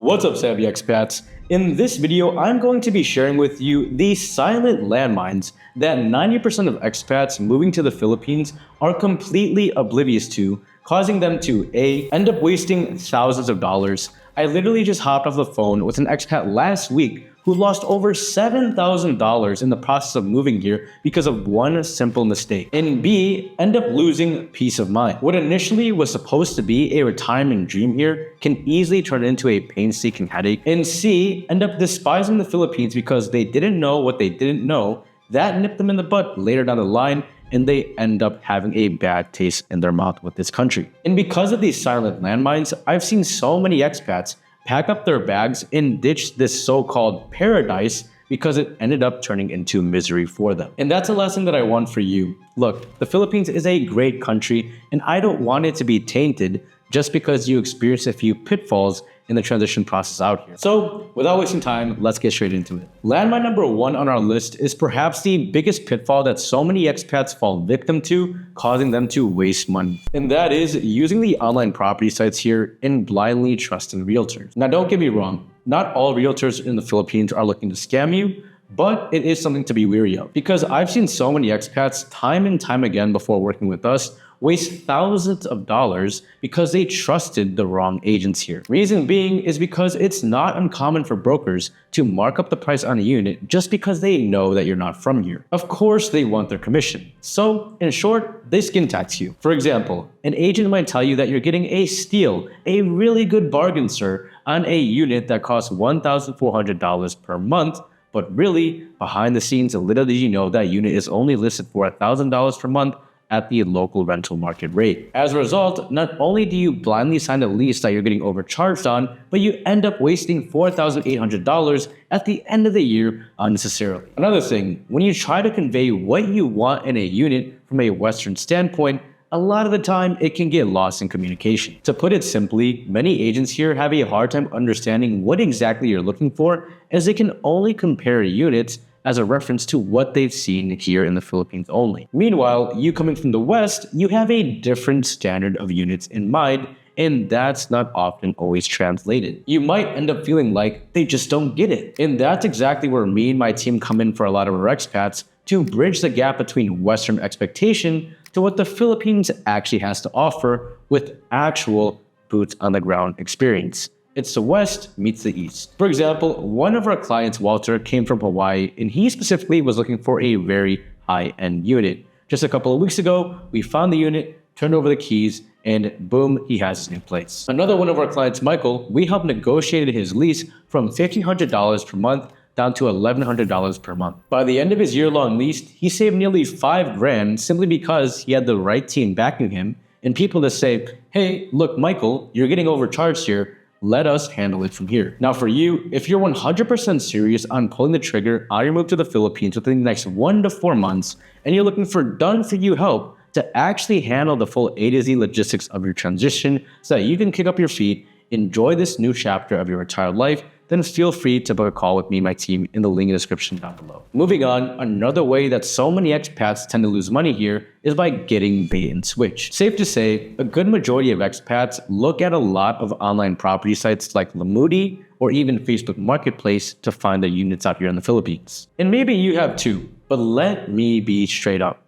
What's up, savvy expats? In this video, I'm going to be sharing with you the silent landmines that 90% of expats moving to the Philippines are completely oblivious to, causing them to A. End up wasting thousands of dollars. I literally just hopped off the phone with an expat last week who lost over $7,000 in the process of moving here because of one simple mistake. And B, end up losing peace of mind. What initially was supposed to be a retirement dream here can easily turn into a painstaking headache. And C, end up despising the Philippines because they didn't know what they didn't know. That nipped them in the butt later down the line, and they end up having a bad taste in their mouth with this country. And because of these silent landmines, I've seen so many expats pack up their bags and ditch this so-called paradise because it ended up turning into misery for them. And that's a lesson that I want for you. Look, the Philippines is a great country, and I don't want it to be tainted just because you experience a few pitfalls in the transition process out here. So, without wasting time, let's get straight into it. Landmine number 1 on our list is perhaps the biggest pitfall that so many expats fall victim to, causing them to waste money. And that is using the online property sites here and blindly trusting realtors. Now, don't get me wrong, not all realtors in the Philippines are looking to scam you, but it is something to be wary of. Because I've seen so many expats time and time again before working with us waste thousands of dollars because they trusted the wrong agents here. Reason being is because it's not uncommon for brokers to mark up the price on a unit just because they know that you're not from here. Of course, they want their commission. So, in short, they skin tax you. For example, an agent might tell you that you're getting a steal, a really good bargain, sir, on a unit that costs $1,400 per month, but really, behind the scenes, little did you know that unit is only listed for $1,000 per month at the local rental market rate. As a result, not only do you blindly sign a lease that you're getting overcharged on, but you end up wasting $4,800 at the end of the year unnecessarily. Another thing, when you try to convey what you want in a unit from a Western standpoint, a lot of the time it can get lost in communication. To put it simply, many agents here have a hard time understanding what exactly you're looking for, as they can only compare units as a reference to what they've seen here in the Philippines only. Meanwhile, you coming from the West, you have a different standard of units in mind, and that's not often always translated. You might end up feeling like they just don't get it. And that's exactly where me and my team come in for a lot of our expats to bridge the gap between Western expectation to what the Philippines actually has to offer with actual boots on the ground experience. It's the West meets the East. For example, one of our clients, Walter, came from Hawaii, and he specifically was looking for a very high-end unit. Just a couple of weeks ago, we found the unit, turned over the keys, and boom, he has his new place. Another one of our clients, Michael, we helped negotiate his lease from $1,500 per month down to $1,100 per month. By the end of his year-long lease, he saved nearly $5,000 simply because he had the right team backing him and people to say, hey, look, Michael, you're getting overcharged here. Let us handle it from here. Now for you, if you're 100% serious on pulling the trigger on your move to the Philippines within the next 1 to 4 months, and you're looking for done-for-you help to actually handle the full A to Z logistics of your transition so that you can kick up your feet, enjoy this new chapter of your retired life, then feel free to book a call with me and my team in the link in the description down below. Moving on, another way that so many expats tend to lose money here is by getting bait and switch. Safe to say, a good majority of expats look at a lot of online property sites like Lamudi or even Facebook Marketplace to find the units out here in the Philippines. And maybe you have too, but let me be straight up.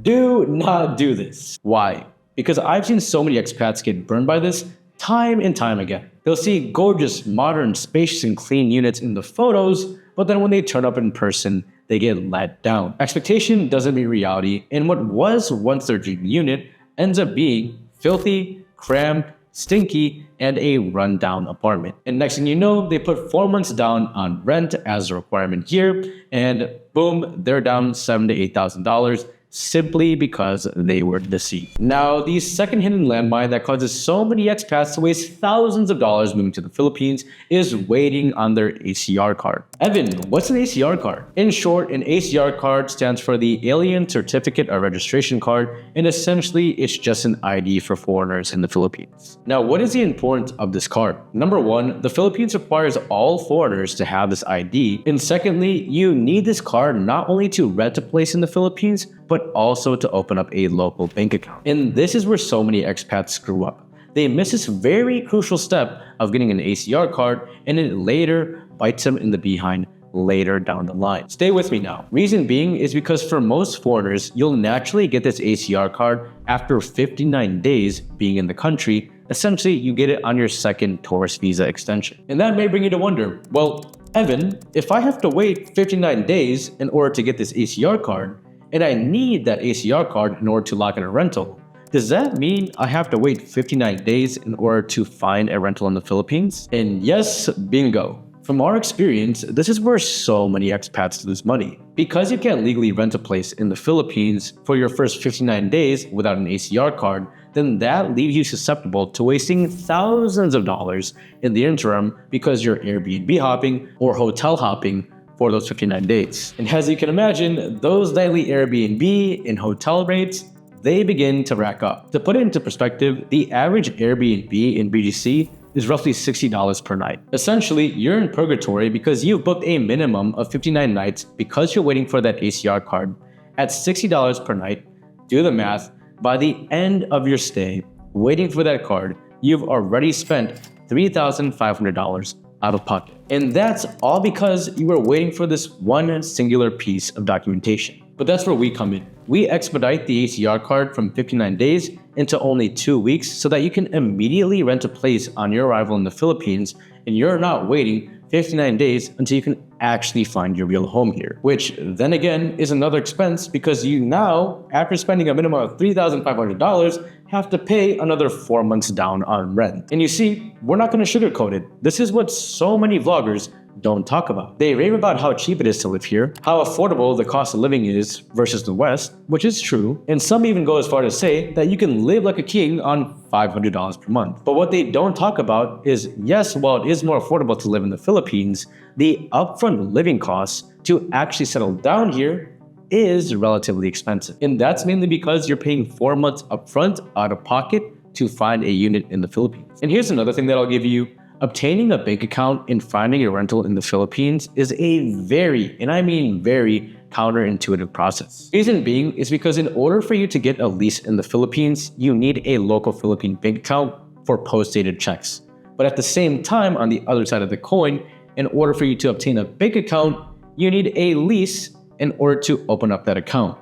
Do not do this. Why? Because I've seen so many expats get burned by this time and time again. They'll see gorgeous, modern, spacious, and clean units in the photos, but then when they turn up in person, they get let down. Expectation doesn't meet reality, and what was once their dream unit ends up being filthy, cramped, stinky, and a rundown apartment. And next thing you know, they put 4 months down on rent as a requirement here, and boom, they're down $7,000 to $8,000 simply because they were deceived. Now, the second hidden landmine that causes so many expats to waste thousands of dollars moving to the Philippines is waiting on their ACR card. Evan, what's an ACR card? In short, an ACR card stands for the Alien Certificate of Registration Card, and essentially it's just an ID for foreigners in the Philippines. Now, what is the importance of this card? Number 1, the Philippines requires all foreigners to have this ID, and secondly, you need this card not only to rent a place in the Philippines, but also to open up a local bank account. And this is where so many expats screw up. they miss this very crucial step of getting an ACR card, and it later bites them in the behind later down the line. Stay with me now. Reason being is because for most foreigners, you'll naturally get this ACR card after 59 days being in the country. Essentially, you get it on your second tourist visa extension. And that may bring you to wonder, well, Evan, if I have to wait 59 days in order to get this ACR card, and I need that ACR card in order to lock in a rental, does that mean I have to wait 59 days in order to find a rental in the Philippines? And yes, bingo. From our experience, this is where so many expats lose money. Because you can't legally rent a place in the Philippines for your first 59 days without an ACR card, then that leaves you susceptible to wasting thousands of dollars in the interim because you're Airbnb hopping or hotel hopping for those 59 days. And as you can imagine, those nightly Airbnb and hotel rates, they begin to rack up. To put it into perspective, the average Airbnb in BGC is roughly $60 per night. Essentially, you're in purgatory because you've booked a minimum of 59 nights because you're waiting for that ACR card. At $60 per night, do the math, by the end of your stay, waiting for that card, you've already spent $3,500 out of pocket. And that's all because you were waiting for this one singular piece of documentation. But that's where we come in. We expedite the ACR card from 59 days into only 2 weeks so that you can immediately rent a place on your arrival in the Philippines and you're not waiting 59 days until you can actually find your real home here. Which then again is another expense because you now, after spending a minimum of $3,500, have to pay another 4 months down on rent. And you see, we're not going to sugarcoat it. This is what so many vloggers don't talk about. They rave about how cheap it is to live here, how affordable the cost of living is versus the West, which is true, and some even go as far to say that you can live like a king on $500 per month. But what they don't talk about is, yes, while it is more affordable to live in the Philippines, the upfront living costs to actually settle down here is relatively expensive. And that's mainly because you're paying 4 months upfront out of pocket to find a unit in the Philippines. And here's another thing that I'll give you. Obtaining a bank account and finding a rental in the Philippines is a very, and I mean very, counterintuitive process. Reason being is because in order for you to get a lease in the Philippines, you need a local Philippine bank account for post-dated checks. But at the same time, on the other side of the coin, in order for you to obtain a bank account, you need a lease in order to open up that account.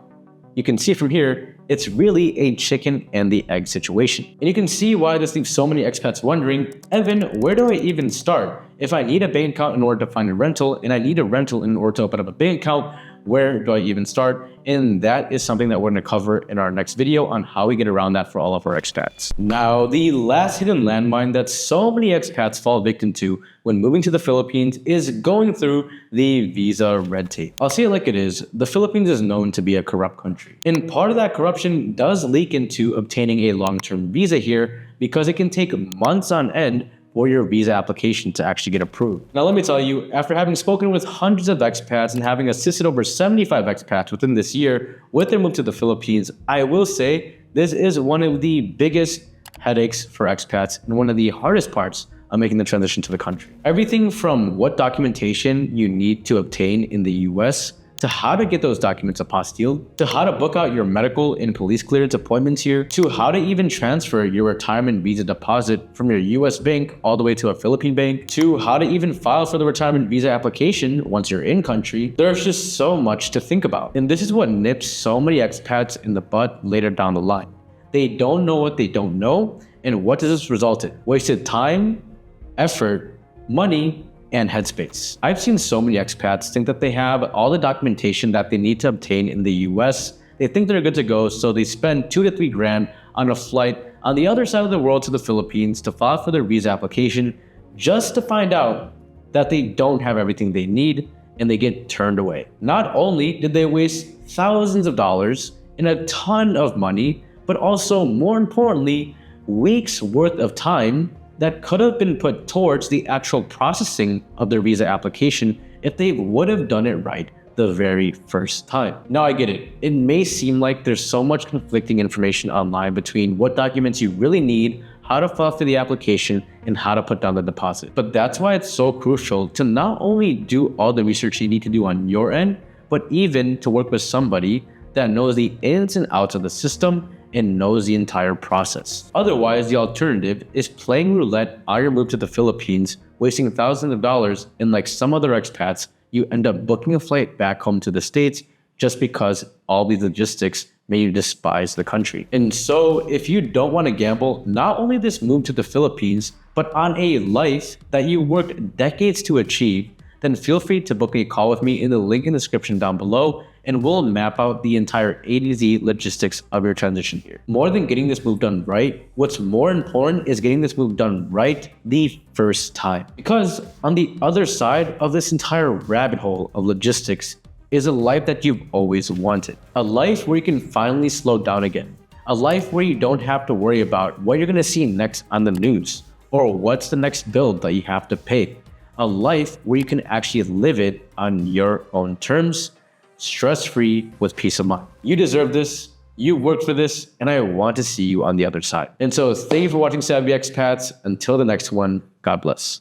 You can see from here, it's really a chicken and the egg situation. And you can see why this leaves so many expats wondering, Evan, where do I even start? If I need a bank account in order to find a rental, and I need a rental in order to open up a bank account, where do I even start? And that is something that we're going to cover in our next video on how we get around that for all of our expats. Now, the last hidden landmine that so many expats fall victim to when moving to the Philippines is going through the visa red tape. I'll say it like it is, the Philippines is known to be a corrupt country. And part of that corruption does leak into obtaining a long-term visa here because it can take months on end for your visa application to actually get approved. Now let me tell you, after having spoken with hundreds of expats and having assisted over 75 expats within this year with their move to the Philippines, I will say this is one of the biggest headaches for expats and one of the hardest parts of making the transition to the country. Everything from what documentation you need to obtain in the US, to how to get those documents apostilled, to how to book out your medical and police clearance appointments here, to how to even transfer your retirement visa deposit from your US bank all the way to a Philippine bank, to how to even file for the retirement visa application once you're in country. There's just so much to think about. And this is what nips so many expats in the butt later down the line. They don't know what they don't know, and what does this result in? Wasted time, effort, money, and headspace. I've seen so many expats think that they have all the documentation that they need to obtain in the US. They think they're good to go, so they spend $2 to $3 grand on a flight on the other side of the world to the Philippines to file for their visa application, just to find out that they don't have everything they need and they get turned away. Not only did they waste thousands of dollars and a ton of money, but also, more importantly, weeks worth of time that could have been put towards the actual processing of their visa application if they would have done it right the very first time. Now I get it. It may seem like there's so much conflicting information online between what documents you really need, how to file for the application, and how to put down the deposit. But that's why it's so crucial to not only do all the research you need to do on your end, but even to work with somebody that knows the ins and outs of the system and knows the entire process. Otherwise, the alternative is playing roulette on your move to the Philippines, wasting thousands of dollars, and like some other expats, you end up booking a flight back home to the States just because all these logistics made you despise the country. And so, if you don't want to gamble, not only this move to the Philippines, but on a life that you worked decades to achieve, then feel free to book a call with me in the link in the description down below, and we'll map out the entire A to Z logistics of your transition here. More than getting this move done right, what's more important is getting this move done right the first time. Because on the other side of this entire rabbit hole of logistics is a life that you've always wanted. A life where you can finally slow down again. A life where you don't have to worry about what you're gonna see next on the news, or what's the next bill that you have to pay. A life where you can actually live it on your own terms, stress-free, with peace of mind. You deserve this, you worked for this, and I want to see you on the other side. And so thank you for watching Savvy Expats. Until the next one, God bless.